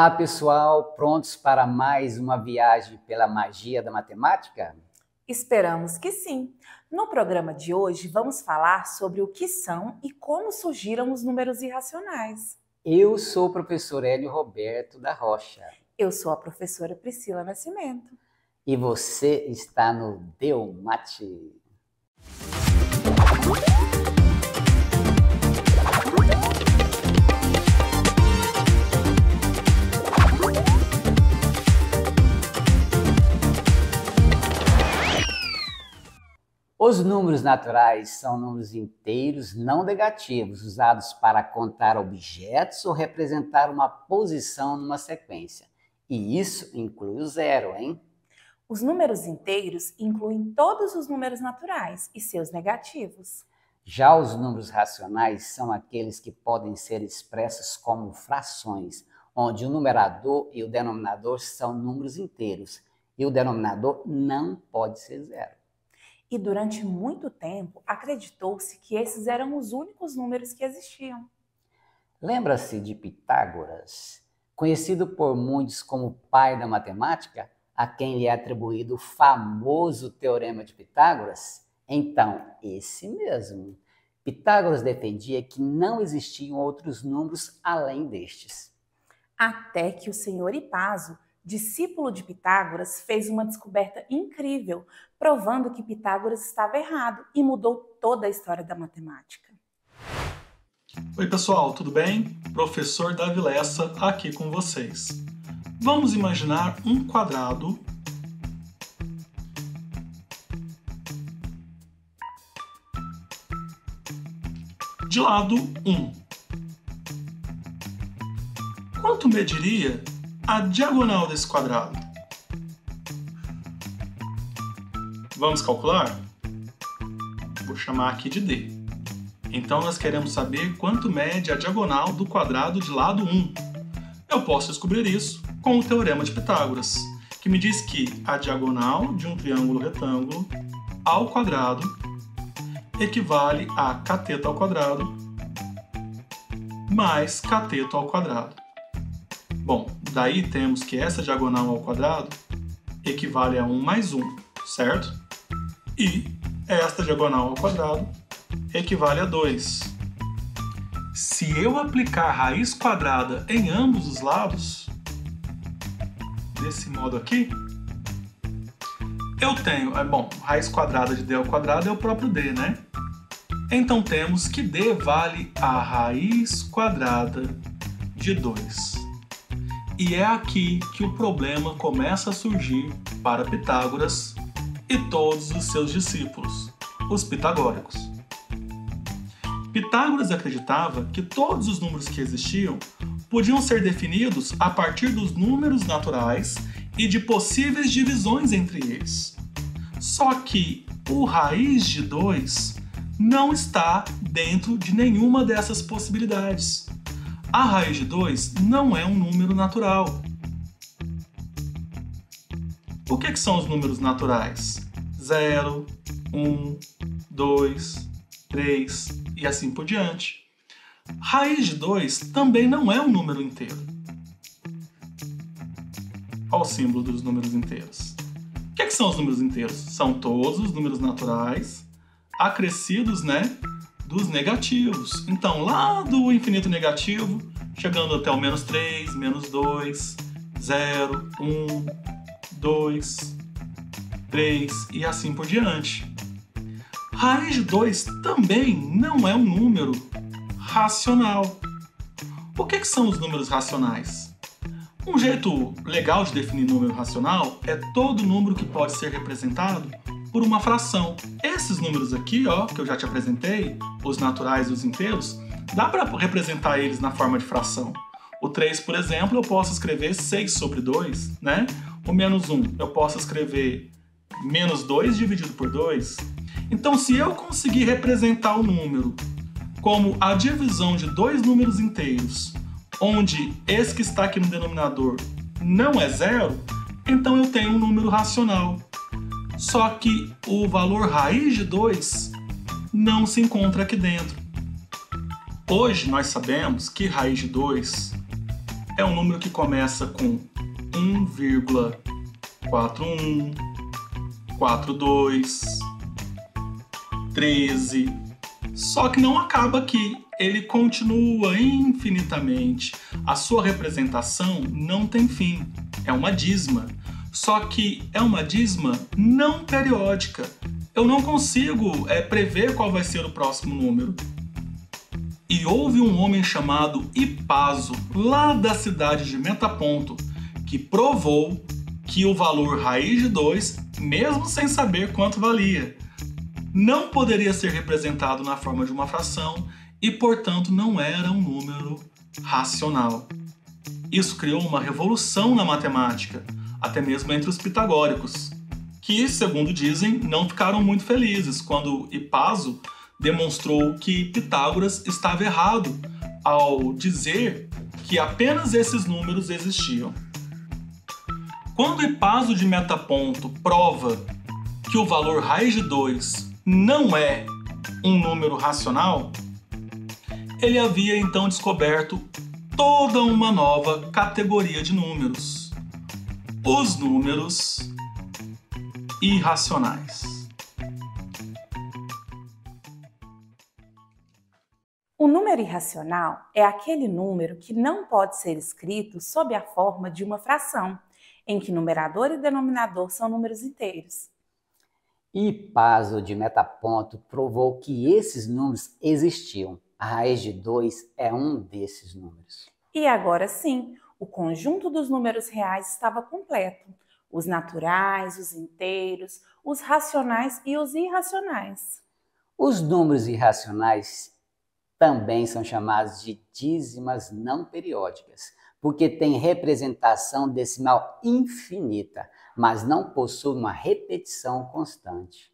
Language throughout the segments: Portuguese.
Olá, pessoal, prontos para mais uma viagem pela magia da matemática? Esperamos que sim! No programa de hoje, vamos falar sobre o que são e como surgiram os números irracionais. Eu sou o professor Hélio Roberto da Rocha. Eu sou a professora Priscila Nascimento. E você está no Deu Mate. Os números naturais são números inteiros não negativos, usados para contar objetos ou representar uma posição numa sequência. E isso inclui o zero, hein? Os números inteiros incluem todos os números naturais e seus negativos. Já os números racionais são aqueles que podem ser expressos como frações, onde o numerador e o denominador são números inteiros, e o denominador não pode ser zero. E durante muito tempo, acreditou-se que esses eram os únicos números que existiam. Lembra-se de Pitágoras, conhecido por muitos como o pai da matemática, a quem lhe é atribuído o famoso Teorema de Pitágoras? Então, esse mesmo. Pitágoras defendia que não existiam outros números além destes. Até que o senhor Hipaso, discípulo de Pitágoras, fez uma descoberta incrível, provando que Pitágoras estava errado e mudou toda a história da matemática. Oi pessoal, tudo bem? Professor Davi Lessa aqui com vocês. Vamos imaginar um quadrado de lado 1. Quanto mediria a diagonal desse quadrado? Vamos calcular? Vou chamar aqui de D. Então nós queremos saber quanto mede a diagonal do quadrado de lado 1. Eu posso descobrir isso com o Teorema de Pitágoras, que me diz que a diagonal de um triângulo retângulo ao quadrado equivale a cateto ao quadrado mais cateto ao quadrado. Bom, daí temos que essa diagonal ao quadrado equivale a 1 mais 1, certo? E esta diagonal ao quadrado equivale a 2. Se eu aplicar raiz quadrada em ambos os lados, desse modo aqui, eu tenho, raiz quadrada de d ao quadrado é o próprio d, né? Então temos que d vale a raiz quadrada de 2. E é aqui que o problema começa a surgir para Pitágoras e todos os seus discípulos, os pitagóricos. Pitágoras acreditava que todos os números que existiam podiam ser definidos a partir dos números naturais e de possíveis divisões entre eles. Só que o raiz de 2 não está dentro de nenhuma dessas possibilidades. A raiz de 2 não é um número natural. O que são os números naturais? 0, 1, 2, 3 e assim por diante. Raiz de 2 também não é um número inteiro. Olha o símbolo dos números inteiros. O que são os números inteiros? São todos os números naturais acrescidos, dos negativos. Então, lá do infinito negativo, chegando até o menos 3, menos 2, 0, 1, 2, 3 e assim por diante. Raiz de 2 também não é um número racional. O que são os números racionais? Um jeito legal de definir número racional é todo número que pode ser representado por uma fração. Esses números aqui, que eu já te apresentei, os naturais e os inteiros, dá para representar eles na forma de fração. O 3, por exemplo, eu posso escrever 6 sobre 2, O menos 1, eu posso escrever menos 2 dividido por 2. Então, se eu conseguir representar o número como a divisão de dois números inteiros, onde esse que está aqui no denominador não é zero, então eu tenho um número racional. Só que o valor raiz de 2 não se encontra aqui dentro. Hoje nós sabemos que raiz de 2 é um número que começa com 1,41, 42, 13. Só que não acaba aqui, ele continua infinitamente. A sua representação não tem fim, é uma dízima. Só que é uma dízima não periódica. Eu não consigo prever qual vai ser o próximo número. E houve um homem chamado Hipaso, lá da cidade de Metaponto, que provou que o valor raiz de 2, mesmo sem saber quanto valia, não poderia ser representado na forma de uma fração e, portanto, não era um número racional. Isso criou uma revolução na matemática, até mesmo entre os pitagóricos, que, segundo dizem, não ficaram muito felizes quando Hipaso demonstrou que Pitágoras estava errado ao dizer que apenas esses números existiam. Quando Hipaso de Metaponto prova que o valor raiz de 2 não é um número racional, ele havia então descoberto toda uma nova categoria de números: os números irracionais. O número irracional é aquele número que não pode ser escrito sob a forma de uma fração, em que numerador e denominador são números inteiros. Hipaso de Metaponto provou que esses números existiam. A raiz de 2 é um desses números. E agora sim, o conjunto dos números reais estava completo. Os naturais, os inteiros, os racionais e os irracionais. Os números irracionais também são chamados de dízimas não periódicas, porque têm representação decimal infinita, mas não possuem uma repetição constante.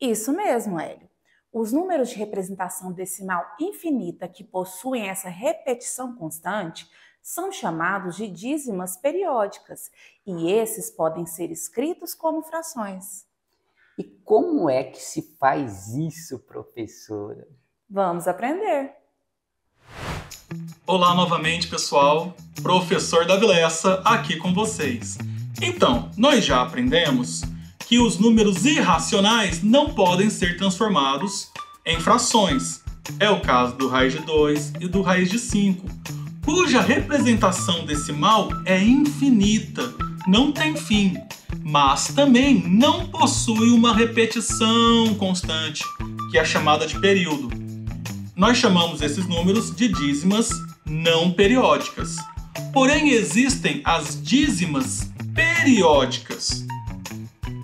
Isso mesmo, Hélio. Os números de representação decimal infinita que possuem essa repetição constante são chamados de dízimas periódicas, e esses podem ser escritos como frações. E como é que se faz isso, professora? Vamos aprender! Olá novamente, pessoal. Professor Davi Lessa aqui com vocês. Então, nós já aprendemos que os números irracionais não podem ser transformados em frações. É o caso do raiz de 2 e do raiz de 5, cuja representação decimal é infinita, não tem fim, mas também não possui uma repetição constante, que é chamada de período. Nós chamamos esses números de dízimas não periódicas. Porém, existem as dízimas periódicas.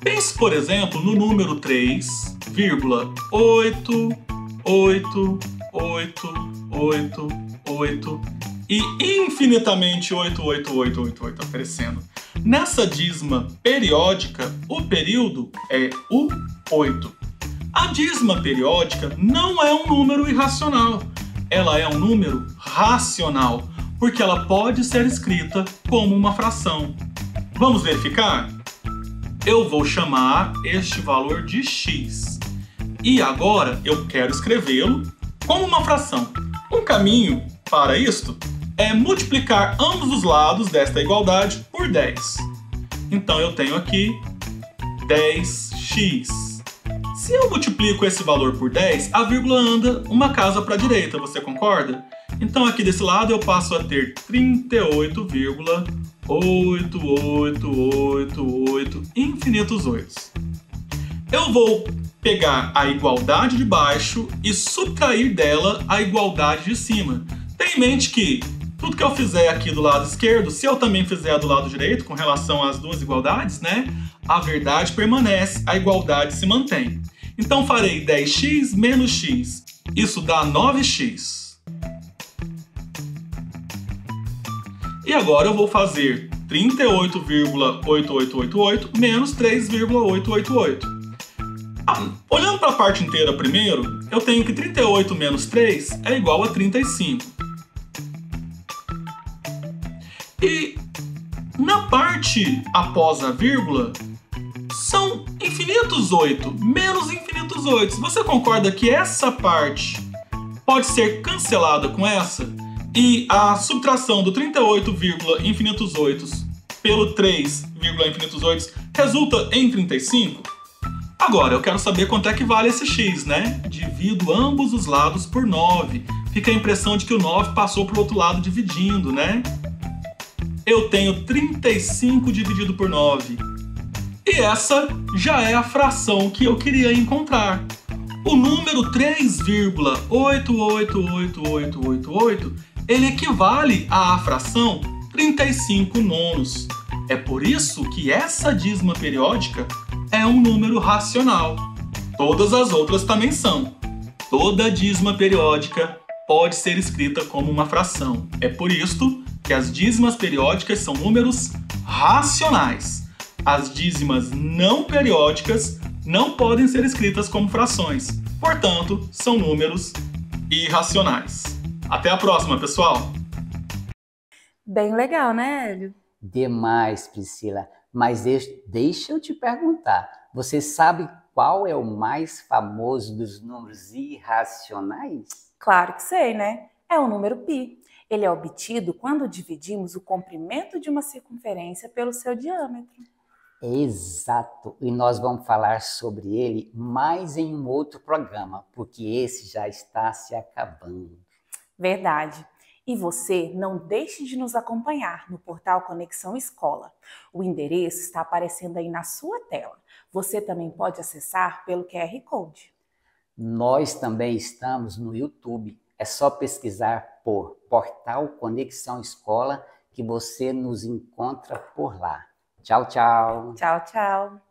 Pense, por exemplo, no número 3,88888 e infinitamente 88888 crescendo. Nessa dízima periódica, o período é o 8. A dízima periódica não é um número irracional, ela é um número racional, porque ela pode ser escrita como uma fração. Vamos verificar? Eu vou chamar este valor de x. E agora eu quero escrevê-lo como uma fração. Um caminho para isto é multiplicar ambos os lados desta igualdade por 10. Então eu tenho aqui 10x. Se eu multiplico esse valor por 10, a vírgula anda uma casa para a direita, você concorda? Então aqui desse lado eu passo a ter 38,8888 infinitos 8. Eu vou pegar a igualdade de baixo e subtrair dela a igualdade de cima. Tenha em mente que tudo que eu fizer aqui do lado esquerdo, se eu também fizer do lado direito com relação às duas igualdades, a verdade permanece, a igualdade se mantém. Então farei 10x menos x. Isso dá 9x. E agora eu vou fazer 38,8888 menos 3,888. Olhando para a parte inteira primeiro, eu tenho que 38 menos 3 é igual a 35. E na parte após a vírgula, são infinitos 8, menos infinitos 8. Você concorda que essa parte pode ser cancelada com essa? E a subtração do 38, infinitos 8 pelo 3, infinitos 8 resulta em 35? Agora, eu quero saber quanto é que vale esse x, né? Divido ambos os lados por 9. Fica a impressão de que o 9 passou para o outro lado dividindo, né? Eu tenho 35 dividido por 9. E essa já é a fração que eu queria encontrar. O número 3,888888, ele equivale à fração 35 nonos. É por isso que essa dízima periódica é um número racional. Todas as outras também são. Toda dízima periódica pode ser escrita como uma fração. É por isso que as dízimas periódicas são números racionais. As dízimas não periódicas não podem ser escritas como frações. Portanto, são números irracionais. Até a próxima, pessoal! Bem legal, né, Hélio? Demais, Priscila. Mas deixa eu te perguntar. Você sabe qual é o mais famoso dos números irracionais? Claro que sei, né? É o número π. Ele é obtido quando dividimos o comprimento de uma circunferência pelo seu diâmetro. Exato. E nós vamos falar sobre ele mais em um outro programa, porque esse já está se acabando. Verdade. E você não deixe de nos acompanhar no portal Conexão Escola. O endereço está aparecendo aí na sua tela. Você também pode acessar pelo QR Code. Nós também estamos no YouTube. É só pesquisar por Portal Conexão Escola que você nos encontra por lá. Tchau, tchau. Tchau, tchau.